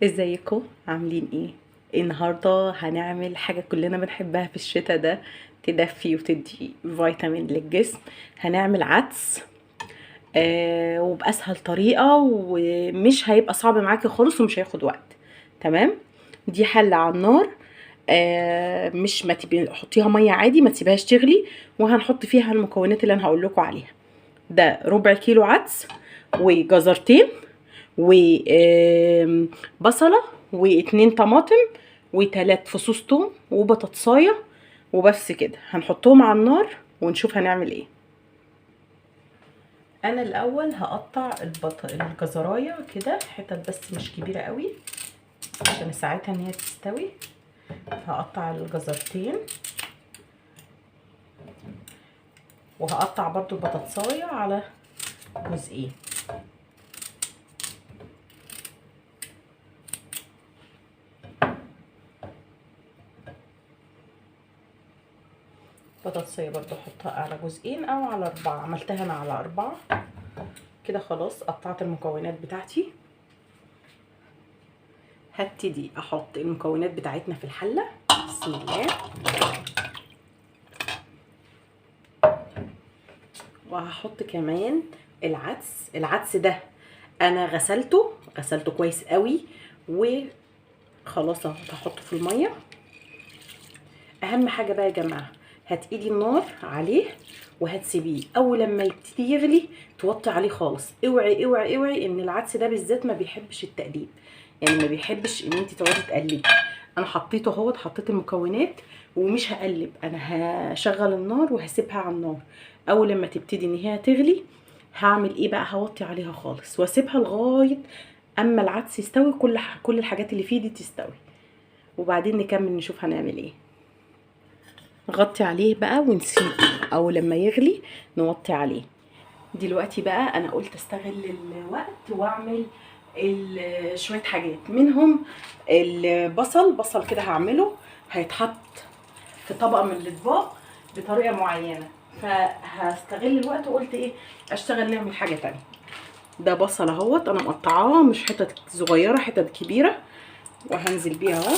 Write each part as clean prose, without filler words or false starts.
ازيكم عاملين ايه؟ النهارده هنعمل حاجه كلنا بنحبها في الشتاء ده، تدفي وتدي فيتامين للجسم. هنعمل عدس وباسهل طريقه، ومش هيبقى صعب معاكي خالص ومش هياخد وقت. تمام. دي حله على النار. مش ما تبي حطيها ميه عادي، ما تسيبهاش تغلي. وهنحط فيها المكونات اللي انا هقول لكم عليها. ده ربع كيلو عدس، وجزرتين، وبصلة، واتنين طماطم، وتلات فصوص توم، وبطاطساية. وبس كده هنحطهم على النار ونشوف هنعمل ايه. انا الاول هقطع الجزرايه كده حتت، بس مش كبيره قوي عشان ساعتها ان هي تستوي. هقطع الجزرتين، وهقطع برضو البطاطسايه على جزئين. بطاطسية برضو احطها على جزئين او على 4. عملتها انا على 4 كده. خلاص قطعت المكونات بتاعتي. هبتدي احط المكونات بتاعتنا في الحلة. بسم الله. وهحط كمان العدس ده انا غسلته كويس قوي، وخلاص اهو هحطه في المية. اهم حاجة بقى يا جماعة، هتقيدي النار عليه وهتسيبيه. اول لما يبتدي يغلي توطي عليه خالص. اوعي اوعي اوعي ان العدس ده بالذات ما بيحبش التقليب، يعني ما بيحبش ان انت تقعدي تقلبي. انا حطيته اهوت، حطيت المكونات ومش هقلب. انا هشغل النار وهسيبها على النار. اول لما تبتدي ان هي تغلي هعمل ايه بقى؟ هوطي عليها خالص واسيبها لغايه اما العدس يستوي، كل الحاجات اللي فيه دي تستوي، وبعدين نكمل نشوف هنعمل ايه. نغطي عليه بقى ونسيبه، او لما يغلي نوطي عليه. دلوقتي بقى انا قلت استغل الوقت واعمل شويه حاجات منهم. بصل كده هعمله، هيتحط في طبق من الاطباق بطريقه معينه، فهستغل الوقت وقلت ايه، اشتغل نعمل حاجه تانية. ده بصل اهوت انا مقطعاه، مش حتت صغيره، حتت كبيره، وهنزل بيها اهو.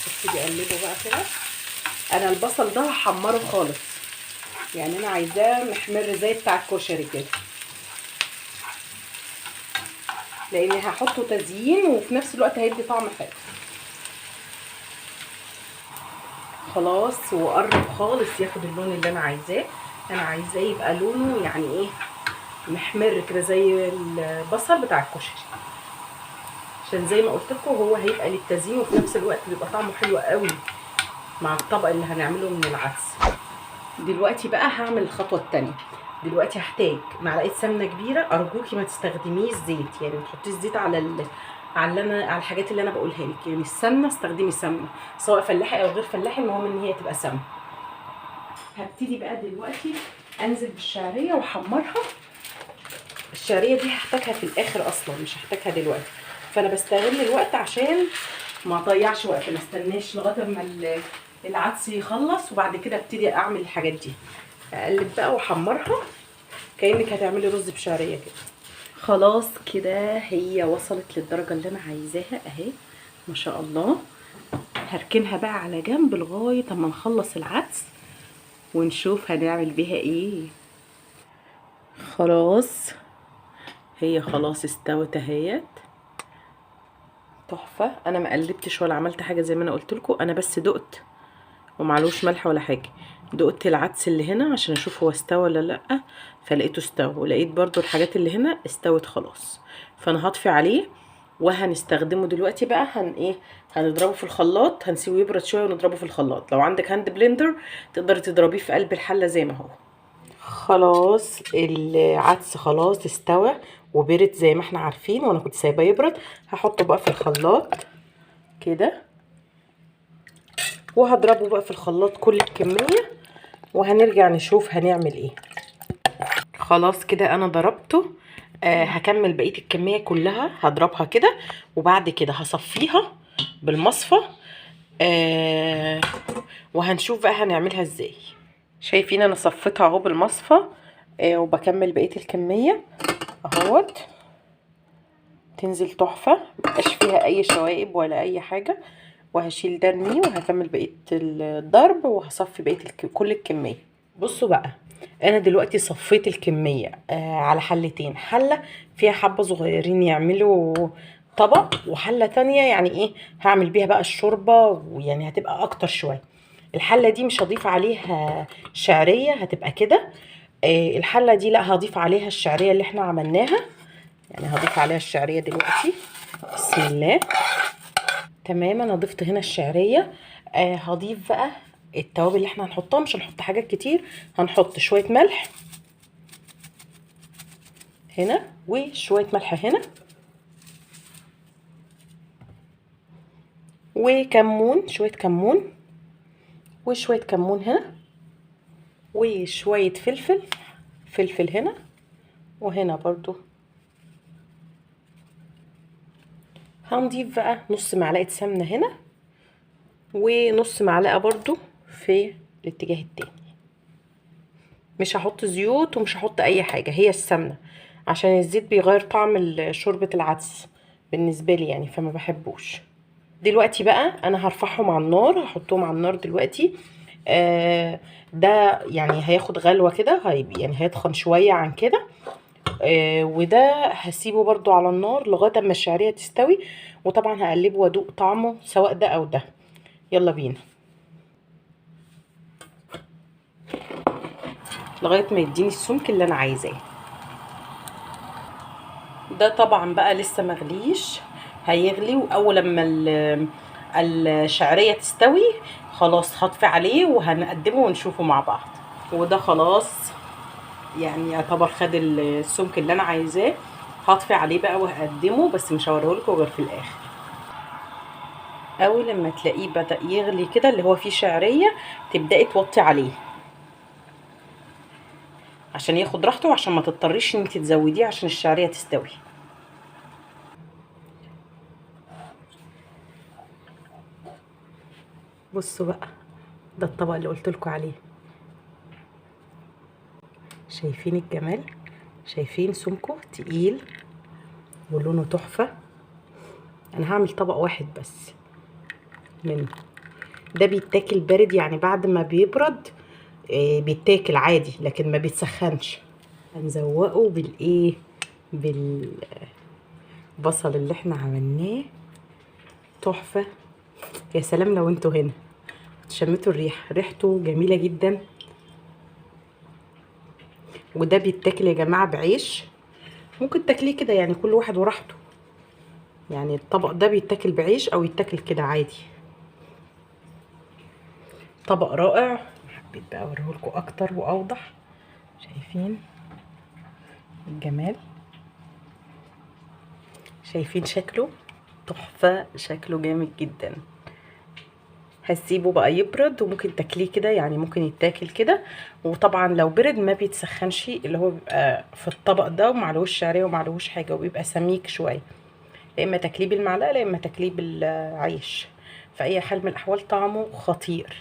ابتدي اقلبه بقى كده. انا البصل ده هحمره خالص، يعني انا عايزاه محمر زي بتاع الكشري كده، لاني هحطه تزيين وفي نفس الوقت هيدي طعم حلو. خلاص وقرب خالص ياخد اللون اللي انا عايزاه. انا عايزاه يبقى لونه يعني ايه، محمر كده زي البصل بتاع الكشري، عشان زي ما قلت لكم هو هيبقى للتزيين وفي نفس الوقت بيبقى طعمه حلو قوي مع الطبق اللي هنعمله من العدس. دلوقتي بقى هعمل الخطوه الثانيه. دلوقتي هحتاج معلقه سمنه كبيره. ارجوكي ما تستخدميش زيت، يعني ما تحطيش زيت على الحاجات اللي انا بقولها لك. يعني السمنه استخدمي سمنه سواء فلاحي او غير فلاحي، المهم ان هي تبقى سمنه. هبتدي بقى دلوقتي انزل بالشعريه واحمرها. الشعريه دي هحتاجها في الاخر اصلا، مش هحتاجها دلوقتي، فانا بستغل الوقت عشان ما اضيعش وقت، ما استناش لغايه ما العدس يخلص وبعد كده ابتدي اعمل الحاجات دي. اقلب بقى واحمرها كانك هتعملي رز بشعريه كده. خلاص كده هي وصلت للدرجه اللي انا عايزاها اهي، ما شاء الله. هركنها بقى على جنب لغايه اما نخلص العدس ونشوف هنعمل بيها ايه. خلاص هي خلاص استوت اهيت، تحفه. انا ما قلبتش ولا عملت حاجه زي ما انا قلت لكم، انا بس دقت ومعلوش ملح ولا حاجه. دقت العدس اللي هنا عشان اشوف هو استوى ولا لا، فلقيته استوى، ولقيت برضو الحاجات اللي هنا استوت خلاص. فانا هطفي عليه وهنستخدمه دلوقتي بقى. هنضربه في الخلاط، هنسيبه يبرد شويه ونضربه في الخلاط. لو عندك هاند بلندر تقدري تضربيه في قلب الحله زي ما هو. خلاص العدس خلاص استوى وبرد زي ما احنا عارفين، وانا كنت سايباه يبرد. هحطه بقى في الخلاط كده، وهضربه بقى في الخلاط كل الكميه، وهنرجع نشوف هنعمل ايه. خلاص كده انا ضربته. هكمل بقيه الكميه كلها، هضربها كده وبعد كده هصفيها بالمصفى وهنشوف بقى هنعملها ازاي. شايفين انا صفيتها اهو بالمصفى، وبكمل بقيه الكميه اهوت. تنزل تحفه، مبقاش فيها اي شوائب ولا اي حاجه. وهشيل ده ارميه، وهكمل بقيه الضرب، وهصفي بقيه كل الكميه. بصوا بقى، انا دلوقتي صفيت الكميه على حلتين. حله فيها حبه صغيرين يعملوا طبق، وحله تانية يعني ايه هعمل بيها بقى الشوربه، ويعني هتبقى اكتر شويه. الحله دي مش هضيف عليها شعريه، هتبقى كده. الحله دي لا، هضيف عليها الشعريه اللي احنا عملناها. يعني هضيف عليها الشعريه دلوقتي. بسم الله. تمام، انا ضفت هنا الشعريه. هضيف بقى التوابل اللي احنا هنحطها. مش هنحط حاجات كتير، هنحط شويه ملح هنا، وشويه ملح هنا، وكمون، شويه كمون، وشويه كمون هنا، وشويه فلفل هنا، وهنا برضو. هنضيف بقى نص معلقه سمنه هنا، ونص معلقه برضو في الاتجاه التاني. مش هحط زيوت ومش هحط اي حاجه، هي السمنه، عشان الزيت بيغير طعم شوربه العدس بالنسبه لي يعني، فما بحبوش. دلوقتي بقى انا هرفعهم على النار، هحطهم على النار دلوقتي. ده يعني هياخد غلوه كده، يعني هيتخن شويه عن كده. وده هسيبه برضو على النار لغايه اما الشعريه تستوي. وطبعا هقلبه وادوق طعمه سواء ده او ده. يلا بينا لغايه ما يديني السمك اللي انا عايزاه. ده طبعا بقى لسه مغليش، هيغلي. واول لما الشعريه تستوي خلاص هطفي عليه، وهنقدمه ونشوفه مع بعض. وده خلاص يعني يعتبر خد السمك اللي انا عايزاه. هطفي عليه بقى وهقدمه، بس مش هوريهولكوا غير في الاخر. اول لما تلاقيه بدأ يغلي كده، اللي هو فيه شعريه، تبدأي توطي عليه عشان ياخد راحته، وعشان ما تضطريش ان انت تزوديه عشان الشعريه تستوي. بصوا بقى، ده الطبق اللي قلت لكم عليه. شايفين الجمال؟ شايفين سمكه تقيل ولونه تحفه. انا هعمل طبق واحد بس منه. ده بيتاكل بارد، يعني بعد ما بيبرد بيتاكل عادي، لكن ما بيتسخنش. هنزوقه بالايه؟ بالبصل اللي احنا عملناه. تحفه. يا سلام لو انتوا هنا شميتوا الريحه، ريحته جميله جدا. وده بيتاكل يا جماعه بعيش، ممكن تاكليه كده يعني، كل واحد وراحته. يعني الطبق ده بيتاكل بعيش او يتاكل كده عادي. طبق رائع. حبيت بقى اوريهولكوا اكتر واوضح. شايفين الجمال؟ شايفين شكله؟ تحفه، شكله جامد جدا. هسيبه بقى يبرد، وممكن تاكليه كده يعني، ممكن يتاكل كده. وطبعا لو برد ما بيتسخنش، اللي هو بيبقى في الطبق ده ومعلهوش شعريه ومعلهوش حاجه، وبيبقى سميك شويه. يا اما تاكليه بالمعلقه، يا اما تاكليه بالعيش. في اي حال من الاحوال طعمه خطير.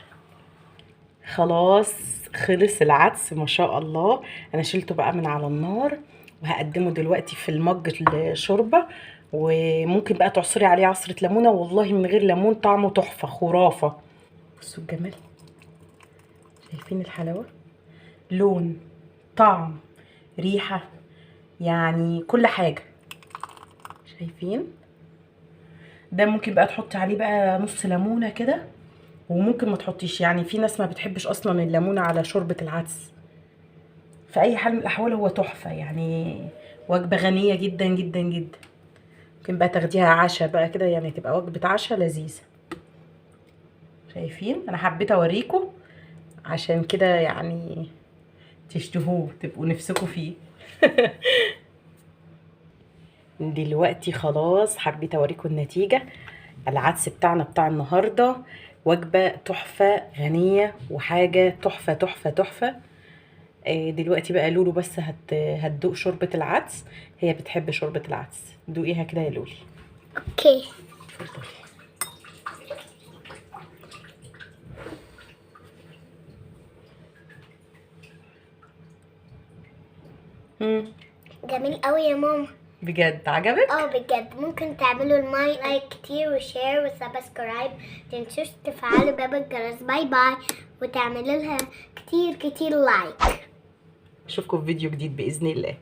خلاص خلص العدس ما شاء الله. انا شلته بقى من على النار، وهقدمه دلوقتي في المج الشوربه. وممكن بقى تعصري عليه عصره ليمونه، والله من غير ليمون طعمه تحفه خرافه. بصوا الجمال، شايفين الحلاوه؟ لون، طعم، ريحه، يعني كل حاجه. شايفين؟ ده ممكن بقى تحطي عليه بقى نص ليمونه كده، وممكن ما تحطيش. يعني في ناس ما بتحبش اصلا الليمونه على شوربه العدس. في اي حال من الاحوال هو تحفه يعني، وجبه غنيه جدا جدا جدا. ممكن بقى تاخديها عشاء بقى كده، يعني تبقى وجبه عشاء لذيذه. شايفين؟ انا حبيت اوريكم عشان كده يعني تشتهوه، تبقوا نفسكم فيه. دلوقتي خلاص حبيت اوريكم النتيجه. العدس بتاعنا بتاع النهارده وجبه تحفه غنيه، وحاجه تحفه تحفه تحفه. دلوقتي بقى لولو بس هتدوق شوربة العدس. هي بتحب شوربة العدس، دوقيها كده يا لولي. اوكي. اتفضلي. جميل قوي يا ماما. بجد عجبك؟ بجد. ممكن تعملوا الماي لايك كتير وشير وسبسكرايب. متنسوش تفعلوا باب الجرس. باي باي. وتعملوا لها كتير لايك. اشوفكم في فيديو جديد باذن الله.